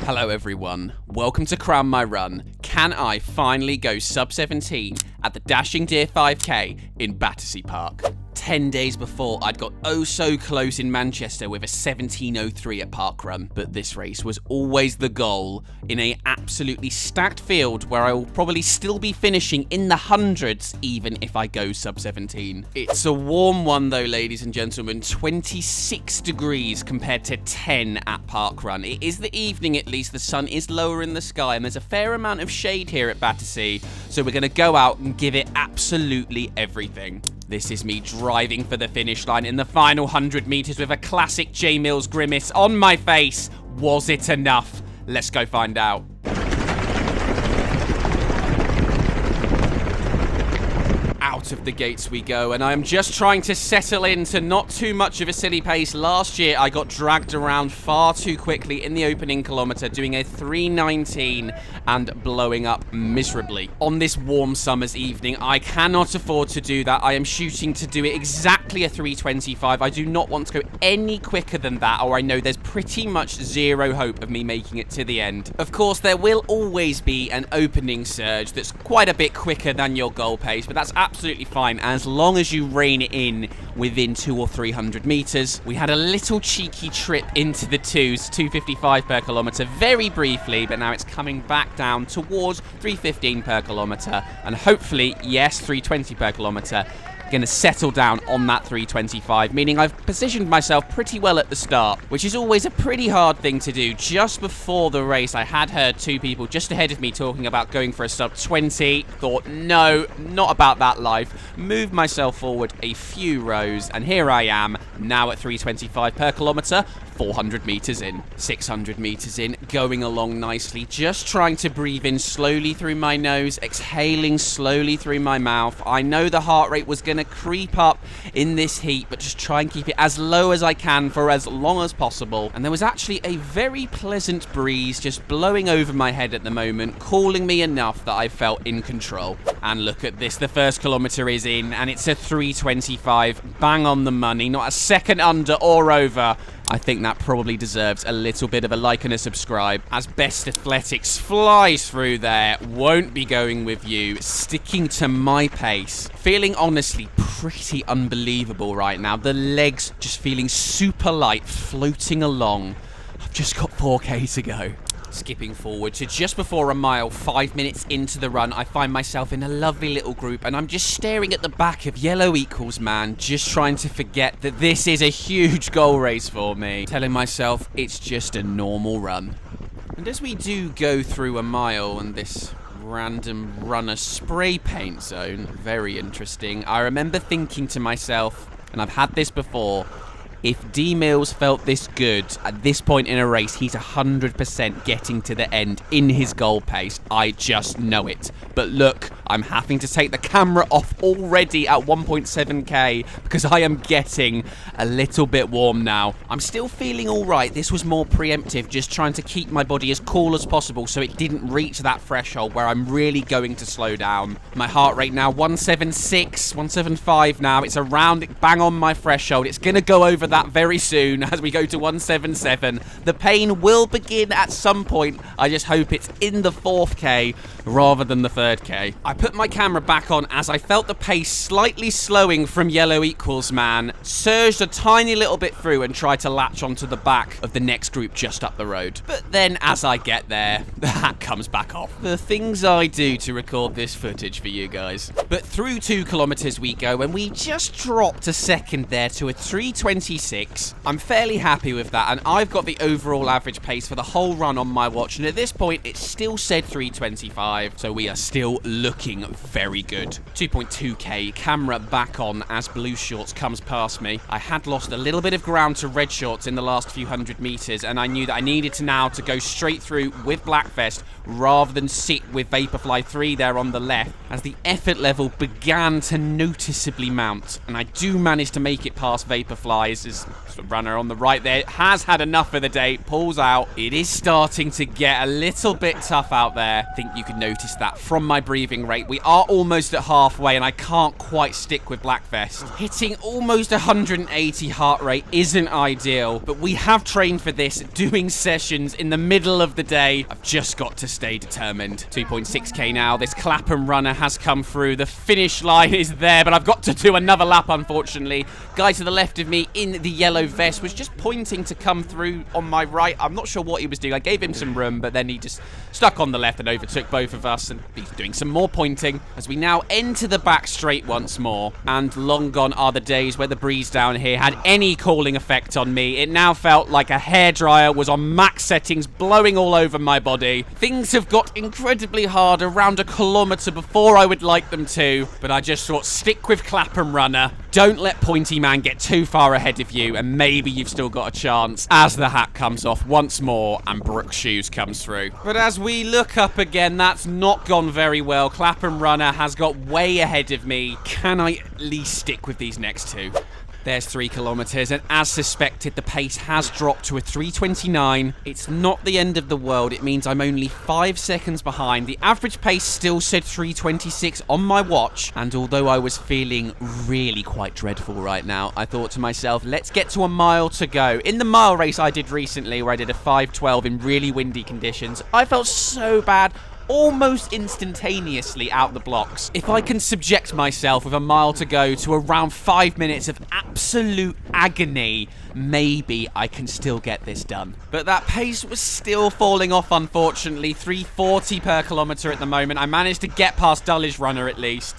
Hello everyone, welcome to Crown My Run. Can I finally go sub 17 at the Dashing Deer 5k in Battersea Park? 10 days before, I'd got oh so close in Manchester with a 17:03 at Parkrun, but this race was always the goal in a absolutely stacked field where I will probably still be finishing in the hundreds even if I go sub 17. It's a warm one though, ladies and gentlemen, 26 degrees compared to 10 at Parkrun. It is the evening at least, the sun is lower in the sky and there's a fair amount of shade here at Battersea, so we're going to go out and give it absolutely everything. This is me driving for the finish line in the final 100 meters with a classic J Mills grimace on my face. Was it enough? Let's go find out. Out of the gates we go, and I am just trying to settle into not too much of a silly pace. Last year, I got dragged around far too quickly in the opening kilometre, doing a 3:19 and blowing up miserably. On this warm summer's evening, I cannot afford to do that. I am shooting to do it exactly a 3:25. I do not want to go any quicker than that, or I know there's pretty much zero hope of me making it to the end. Of course, there will always be an opening surge that's quite a bit quicker than your goal pace, but that's absolutely fine as long as you rein it in within 200 or 300 meters. We had a little cheeky trip into the twos, 2:55 per kilometer, very briefly, but now it's coming back down towards 3:15 per kilometer, and hopefully, yes, 3:20 per kilometer. Going to settle down on that 3:25, meaning I've positioned myself pretty well at the start, which is always a pretty hard thing to do. Just before the race, I had heard two people just ahead of me talking about going for a sub 20. Thought, no, not about that life. Moved myself forward a few rows, and here I am, now at 3:25 per kilometer, 400 meters in, 600 meters in, going along nicely, just trying to breathe in slowly through my nose, exhaling slowly through my mouth. I know the heart rate was going to creep up in this heat, but just try and keep it as low as I can for as long as possible. And there was actually a very pleasant breeze just blowing over my head at the moment, cooling me enough that I felt in control. And look at this, the first kilometer is in, and it's a 3:25, bang on the money, not a second under or over. I think that probably deserves a little bit of a like and a subscribe, as Best Athletics flies through there. Won't be going with you, sticking to my pace. Feeling honestly pretty unbelievable right now. The legs just feeling super light, floating along. I've just got 4k to go. Skipping forward to just before a mile, 5 minutes into the run, I find myself in a lovely little group, and I'm just staring at the back of Yellow Equals Man, just trying to forget that this is a huge goal race for me, telling myself it's just a normal run. And as we do go through a mile and this random runner spray paint zone, very interesting, I remember thinking to myself, and I've had this before, if D Mills felt this good at this point in a race, he's 100% getting to the end in his goal pace. I just know it. But look, I'm having to take the camera off already at 1.7k because I am getting a little bit warm now. I'm still feeling all right. This was more preemptive, just trying to keep my body as cool as possible so it didn't reach that threshold where I'm really going to slow down. My heart rate now 176, 175 now. It's around bang on my threshold. It's going to go over that very soon as we go to 177. The pain will begin at some point. I just hope it's in the 4th k rather than the 3rd k. I put my camera back on as I felt the pace slightly slowing from Yellow Equals Man, surged a tiny little bit through and tried to latch onto the back of the next group just up the road. But then as I get there, the hat comes back off. The things I do to record this footage for you guys. But through 2 kilometers we go, and we just dropped a second there to a 3:26. I'm fairly happy with that, and I've got the overall average pace for the whole run on my watch, and at this point it still said 3:25, so we are still looking very good. 2.2k, camera back on as Blue Shorts comes past me. I had lost a little bit of ground to Red Shorts in the last few 100 meters, and I knew that I needed to now to go straight through with Black Vest rather than sit with Vaporfly 3 there on the left, as the effort level began to noticeably mount, and I do manage to make it past Vaporfly's is the runner on the right there. Has had enough for the day. Pulls out. It is starting to get a little bit tough out there. I think you can notice that from my breathing rate. We are almost at halfway, and I can't quite stick with Black Vest. Hitting almost 180 heart rate isn't ideal, but we have trained for this, doing sessions in the middle of the day. I've just got to stay determined. 2.6k now. This Clapham runner has come through. The finish line is there, but I've got to do another lap, unfortunately. Guy to the left of me in the yellow vest was just pointing to come through on my right. I'm not sure what he was doing. I gave him some room, but then he just stuck on the left and overtook both of us, and he's doing some more pointing as we now enter the back straight once more. And long gone are the days where the breeze down here had any cooling effect on me. It now felt like a hairdryer was on max settings, blowing all over my body. Things have got incredibly hard around a kilometre before I would like them to, but I just thought, stick with Clapham runner. Don't let Pointy Man get too far ahead of you, and maybe you've still got a chance, as the hat comes off once more and Brooks Shoes comes through. But as we look up again, that's not gone very well. Clapham runner has got way ahead of me. Can I at least stick with these next two? There's 3 kilometres, and as suspected, the pace has dropped to a 3:29. It's not the end of the world. It means I'm only 5 seconds behind. The average pace still said 3:26 on my watch, and although I was feeling really quite dreadful right now, I thought to myself, let's get to a mile to go. In the mile race I did recently, where I did a 5:12 in really windy conditions, I felt so bad, almost instantaneously out the blocks. If I can subject myself with a mile to go to around 5 minutes of absolute agony, maybe I can still get this done. But that pace was still falling off, unfortunately. 3:40 per kilometre at the moment. I managed to get past Dulwich runner at least.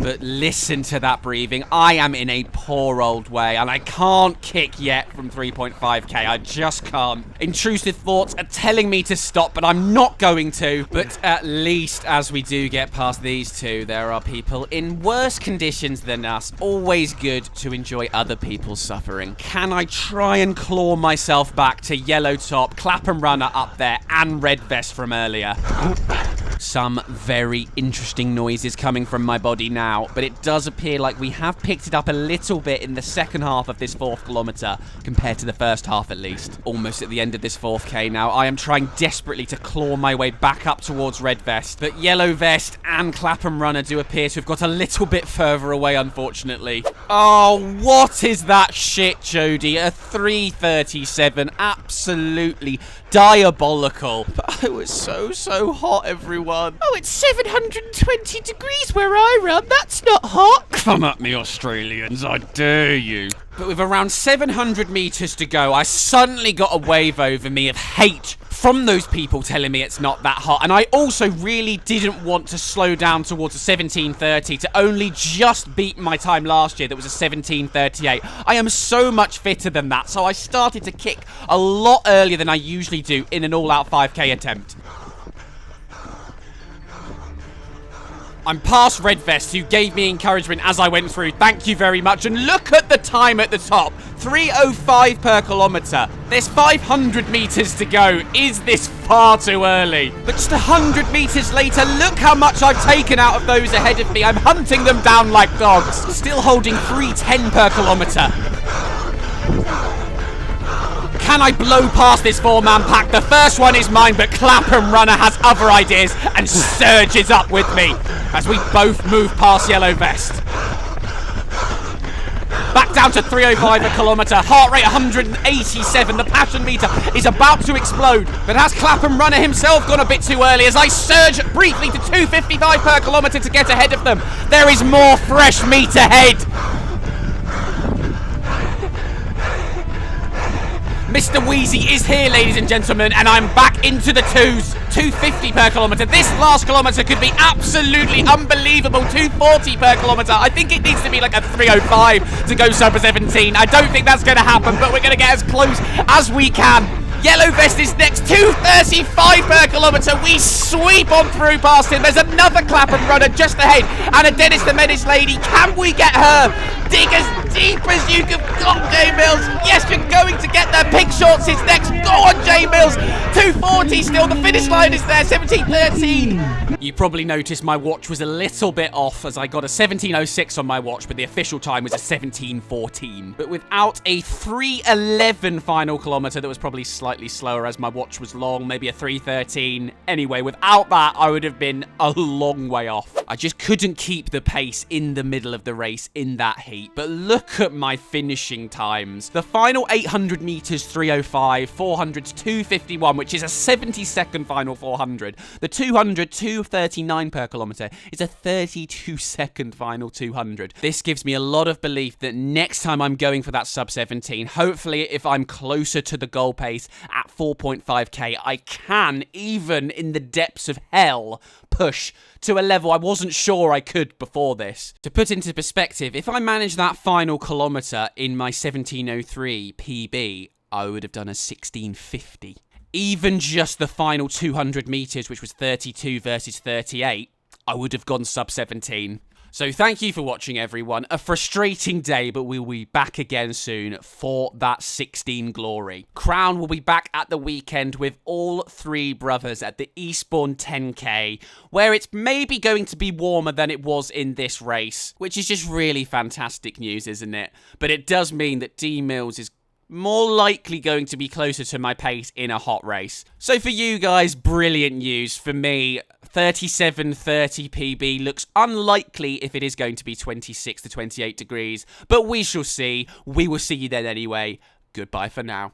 But listen to that breathing. I am in a poor old way, and I can't kick yet from 3.5k. I just can't. Intrusive thoughts are telling me to stop, but I'm not going to. But at least as we do get past these two, there are people in worse conditions than us. Always good to enjoy other people's suffering. Can I try and claw myself back to yellow top, Clapham runner up there, and red vest from earlier? Some very interesting noises coming from my body now, but it does appear like we have picked it up a little bit in the second half of this 4th kilometre, compared to the first half at least. Almost at the end of this 4th k now. I am trying desperately to claw my way back up towards red vest, but yellow vest and Clapham runner do appear to have got a little bit further away, unfortunately. Oh, what is that shit, Jody? A 3:37, absolutely diabolical. But I was so hot, everyone. Oh, it's 720 degrees where I run. That's not hot. Come at me, Australians, I dare you. But with around 700 metres to go, I suddenly got a wave over me of hate from those people telling me it's not that hot. And I also really didn't want to slow down towards a 17:30 to only just beat my time last year that was a 17:38. I am so much fitter than that, so I started to kick a lot earlier than I usually do in an all-out 5k attempt. I'm past red vest, who gave me encouragement as I went through. Thank you very much. And look at the time at the top. 3:05 per kilometre. There's 500 metres to go. Is this far too early? But just 100 metres later, look how much I've taken out of those ahead of me. I'm hunting them down like dogs. Still holding 3:10 per kilometre. Can I blow past this 4-man pack? The first one is mine, but Clapham runner has other ideas and surges up with me as we both move past yellow vest. Back down to 3:05 a kilometre. Heart rate 187. The passion meter is about to explode. But has Clapham runner himself gone a bit too early as I surge briefly to 2:55 per kilometre to get ahead of them? There is more fresh meat ahead. Mr. Wheezy is here, ladies and gentlemen, and I'm back into the twos. 250 per kilometre. This last kilometre could be absolutely unbelievable. 240 per kilometre. I think it needs to be like a 3:05 to go sub 17. I don't think that's going to happen, but we're going to get as close as we can. Yellow vest is next. 2:35 per kilometre. We sweep on through past him. There's another Clapham runner just ahead, and a Dennis the Menace lady. Can we get her? Dig as deep as you can. Got J Mills. Yes, you're going to get there. Pink Shorts is next. Go on, J Mills. 2:40 still. The finish line is there. 17:13. You probably noticed my watch was a little bit off as I got a 17:06 on my watch, but the official time was a 17:14. But without a 3:11 final kilometer, that was probably slightly slower as my watch was long, maybe a 3:13. Anyway, without that, I would have been a long way off. I just couldn't keep the pace in the middle of the race in that heat. But look at my finishing times. The final 800 meters, 3:05, 400s, 2:51, which is a 70-second final 400. The 200, 2:39 per kilometer is a 32-second final 200. This gives me a lot of belief that next time I'm going for that sub 17, hopefully if I'm closer to the goal pace at 4.5k, I can, even in the depths of hell, push to a level I wasn't sure I could before this. To put into perspective, if I managed that final kilometer in my 17:03 PB, I would have done a 16:50. Even just the final 200 meters, which was 32 versus 38, I would have gone sub 17. So thank you for watching, everyone. A frustrating day, but we'll be back again soon for that 16 glory. Crown will be back at the weekend with all three brothers at the Eastbourne 10K, where it's maybe going to be warmer than it was in this race, which is just really fantastic news, isn't it? But it does mean that D Mills is more likely going to be closer to my pace in a hot race. So for you guys, brilliant news. For me, 37:30 PB looks unlikely if it is going to be 26 to 28 degrees, but we shall see. We will see you then anyway. Goodbye for now.